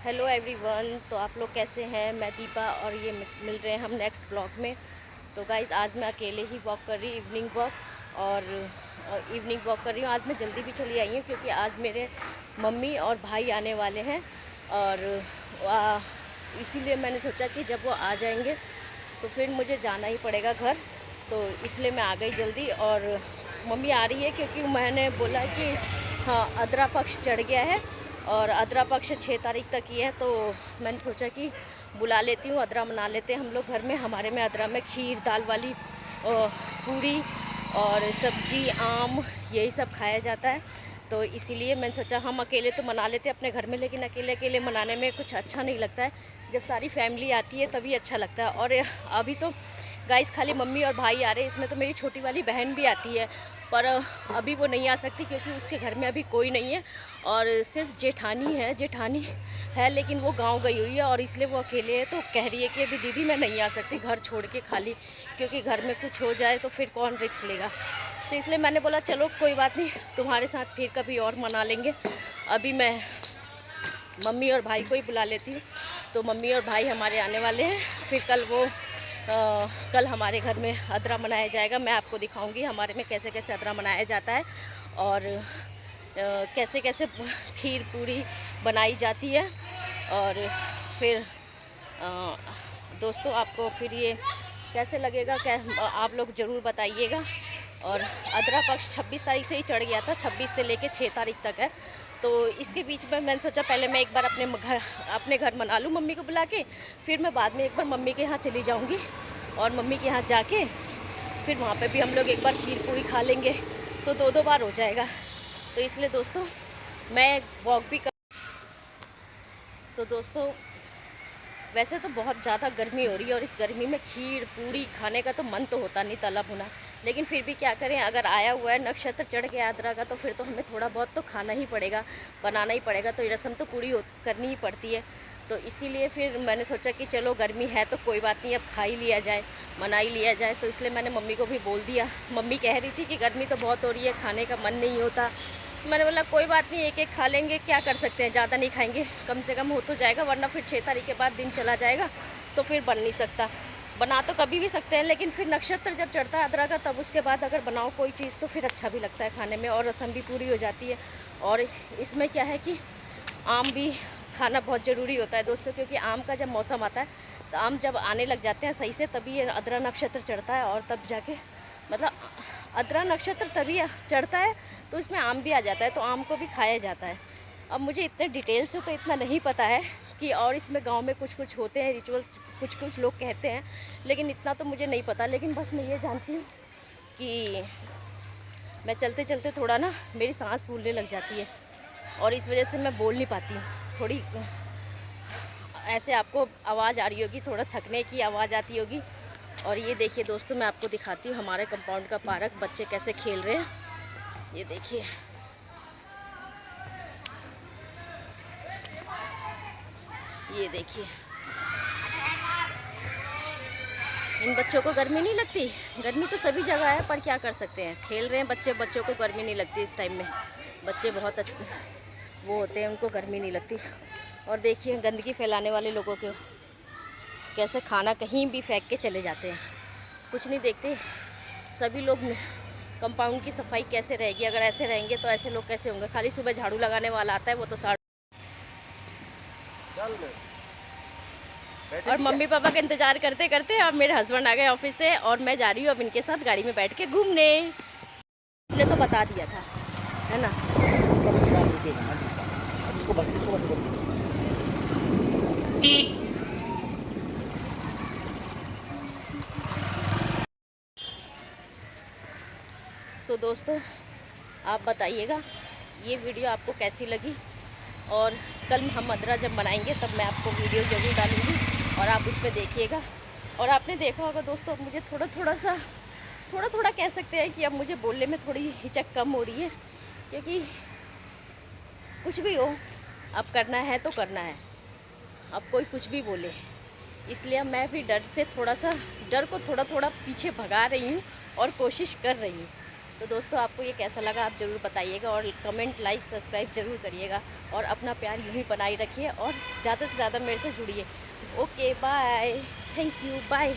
Hello everyone. तो आप लोग कैसे हैं? मैं दीपा और ये मिल रहे हैं हम नेक्स्ट ब्लॉग में। तो गाइज़ आज मैं अकेले ही वॉक कर रही इवनिंग वॉक और इवनिंग वॉक कर रही हूँ। आज मैं जल्दी भी चली आई हूँ क्योंकि आज मेरे मम्मी और भाई आने वाले हैं और इसीलिए मैंने सोचा कि जब वो आ जाएंगे तो फिर मुझे जाना ही पड़ेगा घर। तो इसलिए मैं आ गई जल्दी और मम्मी आ रही है क्योंकि मैंने बोला कि हाँ अदरा पक्ष चढ़ गया है और अदरा पक्ष 6 तारीख तक ही है। तो मैंने सोचा कि बुला लेती हूँ, अदरा मना लेते हैं हम लोग घर में। हमारे में अदरा में खीर दाल वाली पूरी और सब्जी आम यही सब खाया जाता है। तो इसीलिए मैंने सोचा हम अकेले तो मना लेते हैं अपने घर में, लेकिन अकेले अकेले मनाने में कुछ अच्छा नहीं लगता है। जब सारी फैमिली आती है तभी अच्छा लगता है। और अभी तो गाइस खाली मम्मी और भाई आ रहे हैं, इसमें तो मेरी छोटी वाली बहन भी आती है पर अभी वो नहीं आ सकती क्योंकि उसके घर में अभी कोई नहीं है और सिर्फ जेठानी है लेकिन वो गांव गई हुई है और इसलिए वो अकेले है। तो कह रही है कि अभी दीदी मैं नहीं आ सकती घर छोड़ के खाली, क्योंकि घर में कुछ हो जाए तो फिर कौन रिस्क लेगा। तो इसलिए मैंने बोला चलो कोई बात नहीं, तुम्हारे साथ फिर कभी और मना लेंगे। अभी मैं मम्मी और भाई को ही बुला लेती हूँ। तो मम्मी और भाई हमारे आने वाले हैं, फिर कल हमारे घर में अदरा मनाया जाएगा। मैं आपको दिखाऊंगी हमारे में कैसे कैसे अदरा मनाया जाता है और कैसे कैसे खीर पूरी बनाई जाती है। और फिर दोस्तों आपको फिर ये कैसे लगेगा आप लोग ज़रूर बताइएगा। और अदरा पक्ष 26 तारीख से ही चढ़ गया था, 26 से लेके 6 तारीख तक है। तो इसके बीच में मैंने सोचा पहले मैं एक बार अपने घर मना लूँ मम्मी को बुला के, फिर मैं बाद में एक बार मम्मी के यहाँ चली जाऊँगी और मम्मी के यहाँ जाके फिर वहाँ पे भी हम लोग एक बार खीर पूरी खा लेंगे, तो दो बार हो जाएगा। तो इसलिए दोस्तों मैं वॉक भी कर। तो दोस्तों वैसे तो बहुत ज़्यादा गर्मी हो रही है और इस गर्मी में खीर पूरी खाने का तो मन तो होता नहीं तला भुना, लेकिन फिर भी क्या करें, अगर आया हुआ है नक्षत्र चढ़ गया अदरा का तो फिर तो हमें थोड़ा बहुत तो खाना ही पड़ेगा, बनाना ही पड़ेगा। तो ये रस्म तो पूरी करनी ही पड़ती है। तो इसीलिए फिर मैंने सोचा कि चलो गर्मी है तो कोई बात नहीं, अब खा ही लिया जाए, मना ही लिया जाए। तो इसलिए मैंने मम्मी को भी बोल दिया। मम्मी कह रही थी कि गर्मी तो बहुत हो रही है, खाने का मन नहीं होता। मैंने बोला कोई बात नहीं, एक एक खा लेंगे, क्या कर सकते हैं, ज़्यादा नहीं खाएंगे, कम से कम हो तो जाएगा, वरना फिर 6 तारीख के बाद दिन चला जाएगा तो फिर बन नहीं सकता। बना तो कभी भी सकते हैं लेकिन फिर नक्षत्र जब चढ़ता है अदरा का तब उसके बाद अगर बनाओ कोई चीज़ तो फिर अच्छा भी लगता है खाने में और रस्म भी पूरी हो जाती है। और इसमें क्या है कि आम भी खाना बहुत ज़रूरी होता है दोस्तों, क्योंकि आम का जब मौसम आता है तो आम जब आने लग जाते हैं सही से तभी ये अदरा नक्षत्र चढ़ता है और तब जाके मतलब अदरा नक्षत्र तभी चढ़ता है तो इसमें आम भी आ जाता है, तो आम को भी खाया जाता है। अब मुझे इतने डिटेल से तो इतना नहीं पता है कि और इसमें गांव में कुछ कुछ होते हैं रिचुअल्स, कुछ कुछ लोग कहते हैं, लेकिन इतना तो मुझे नहीं पता। लेकिन बस मैं ये जानती हूँ कि मैं चलते चलते थोड़ा ना मेरी सांस फूलने लग जाती है और इस वजह से मैं बोल नहीं पाती हूँ। थोड़ी ऐसे आपको आवाज़ आ रही होगी, थोड़ा थकने की आवाज़ आती होगी। और ये देखिए दोस्तों मैं आपको दिखाती हूँ हमारे कंपाउंड का पार्क, बच्चे कैसे खेल रहे हैं, ये देखिए। ये देखिए इन बच्चों को गर्मी नहीं लगती। गर्मी तो सभी जगह है पर क्या कर सकते हैं, खेल रहे हैं बच्चे, बच्चों को गर्मी नहीं लगती इस टाइम में। बच्चे बहुत अच्छे वो होते हैं, उनको गर्मी नहीं लगती। और देखिए गंदगी फैलाने वाले लोगों को कैसे खाना कहीं भी फेंक के चले जाते हैं, कुछ नहीं देखते। सभी लोग कंपाउंड की सफाई कैसे रहेगी, अगर ऐसे रहेंगे तो ऐसे लोग कैसे होंगे। खाली सुबह झाड़ू लगाने वाला आता है वो तो और मम्मी पापा का इंतजार करते करते अब मेरे हस्बैंड आ गए ऑफिस से और मैं जा रही हूँ अब इनके साथ गाड़ी में बैठ के घूमने। हमने तो बता दिया था है ना। तो दोस्तों आप बताइएगा ये वीडियो आपको कैसी लगी, और कल हम अदरा जब बनाएंगे तब मैं आपको वीडियो ज़रूर डालूँगी और आप उस पर देखिएगा। और आपने देखा होगा दोस्तों मुझे थोड़ा थोड़ा कह सकते हैं कि अब मुझे बोलने में थोड़ी हिचक कम हो रही है, क्योंकि कुछ भी हो अब करना है तो करना है, अब कोई कुछ भी बोले। इसलिए मैं भी डर को थोड़ा थोड़ा पीछे भगा रही हूँ और कोशिश कर रही हूँ तो दोस्तों आपको ये कैसा लगा आप ज़रूर बताइएगा, और कमेंट लाइक सब्सक्राइब ज़रूर करिएगा, और अपना प्यार यूँ ही बनाए रखिए और ज़्यादा से ज़्यादा मेरे से जुड़िए। Okay bye, thank you, bye.